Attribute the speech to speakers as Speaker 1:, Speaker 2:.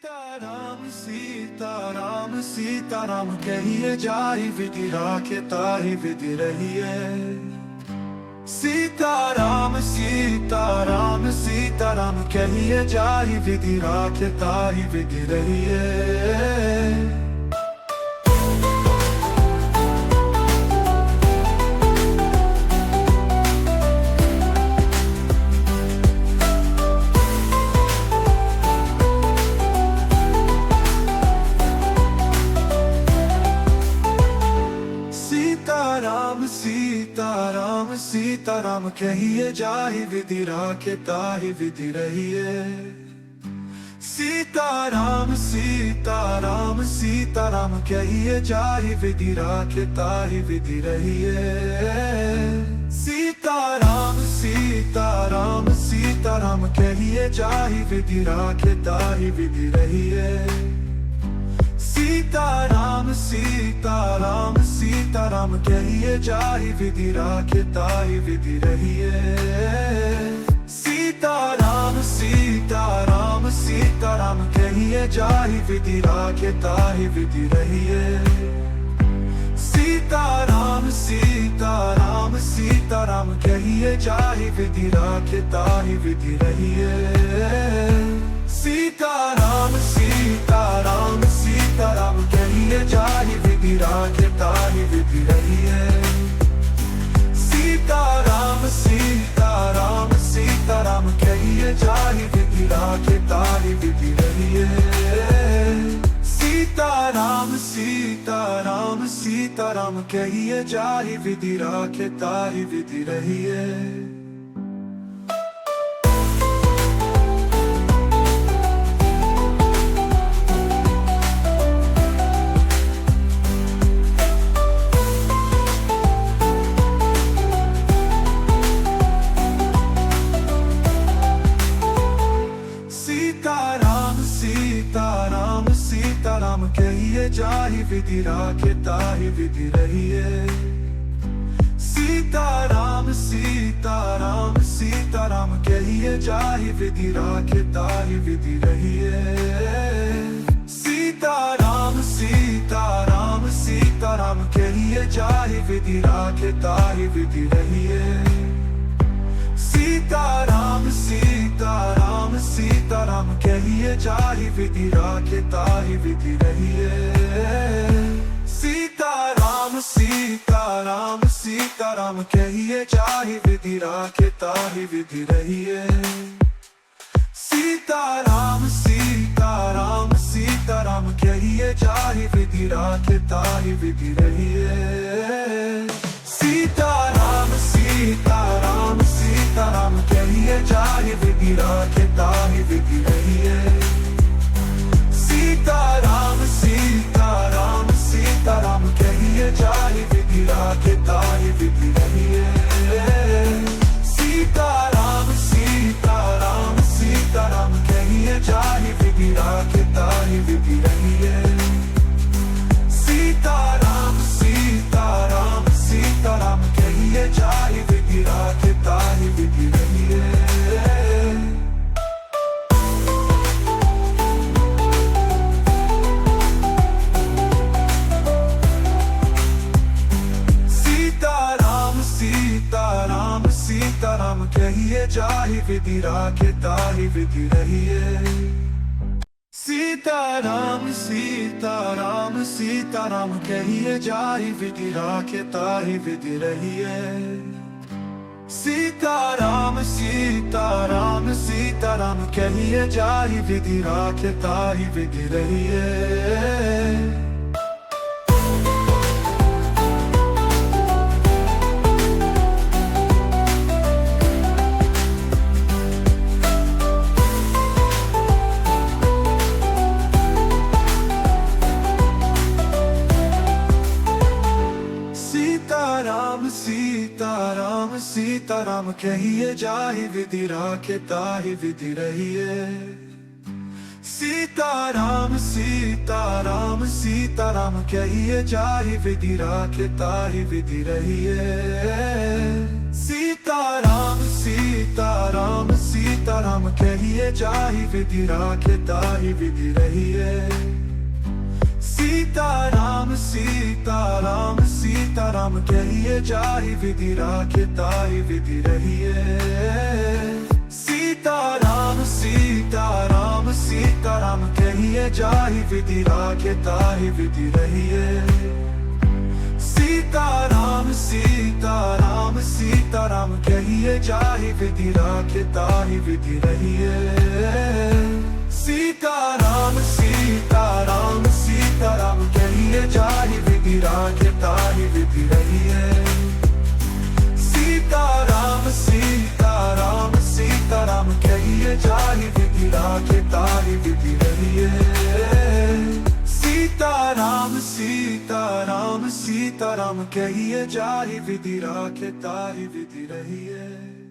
Speaker 1: सीताराम सीताराम सीताराम कहिए जाहि विधि राखे ताहि विधि रहिए। सीताराम सीताराम सीताराम कहिए जाहि विधि राखे ताहि विधि रहिए। सीताराम सीताराम सीताराम कहिए जाहि विधि राखे ताहि विधि रहिए। सीताराम सीताराम सीताराम कहिए जाहि विधि राखे ताहि विधि रहिए। सीताराम सीताराम सीताराम कहिए जाहि विधि राखे ताहि विधि रहिए। सीताराम सीताराम सीताराम कहिए जाहि विधि राखे ताहि विधि रहिए। सीताराम सीताराम सीताराम कहिए जाहि विधि राखे ताहि विधि रहिए। सीताराम सीताराम सीताराम कहिए जाहि विधि राखे ताहि विधि रहिए। सीताराम सीताराम सीताराम कहिए जाहि विधि राखे ताहि विधि रहिए। सीताराम सीताराम सीताराम कहिए जाहि विधि राखे ताहि विधि रहिए। सीताराम सीताराम सीताराम कहिए जाहि विधि राखे ताहि विधि रहिए। सीताराम सीताराम सीताराम कहिए जाहि विधि राखे ताहि विधि रहिए। सीताराम सीताराम सीताराम कहिए जाहि विधि राखे ताहि विधि रहिए। सीताराम सीताराम सीताराम कहिए जाहि विधि राखे ताहि विधि रहिए। सीताराम सीताराम सीताराम कहिए जाहि विधि राखे ताहि विधि रहिए। सीताराम सीताराम सीताराम कहिए जाहि विधि राखे ताहि विधि रहिए। सीताराम सीताराम सीताराम कहिए जाहि विधि राखे ताहि विधि रहिए। सीताराम सीताराम सीताराम कहिए जाहि विधि राखे ताहि विधि रहिए। सीताराम सीताराम सीताराम कहिए जाहि विधि राखे ताहि विधि रहिए। सीताराम सीताराम सीताराम कहिए जाहि विधि राखे ताहि विधि रहिए। सीताराम सीताराम सीताराम कहिए जाहि विधि राखे ताहि विधि रहिए। सीताराम सीताराम सीताराम कहिए जाहि विधि राखे ताहि विधि रहिए। सीताराम सीताराम सीताराम कहिए जाहि विधि राखे ताहि विधि रहिए। सीताराम सीताराम सीताराम कहिए जाहि विधि राखे ताहि विधि रहिए। सीताराम सीताराम सीताराम कहिए जाहि विधि राखे ताहि विधि रहिए। सीताराम सीताराम सीताराम कहिए जाहि विधि राखे ताहि विधि रहिए। सीताराम सीताराम सीताराम सीताराम कहिए जाहि विधि राखे ताहि विधि रहिए। सीताराम सीताराम सीताराम कहिए जाहि विधि राखे ताहि विधि रहिए। सीताराम सीताराम सीताराम कहिए जाहि विधि राखे ताहि विधि रहिए। सीताराम सीताराम सीताराम कहिए जाहि विधि राखे ताहि विधि रहिए। सीताराम सीताराम सीताराम कहिए जाहि विधि राखे ताहि विधि रहिए। सीताराम सीताराम सीताराम कहिए जाहि विधि राखे ताहि विधि रहिए। सीताराम सीताराम सीताराम कहिए जाहि विधि राखे ताहि विधि रहिए।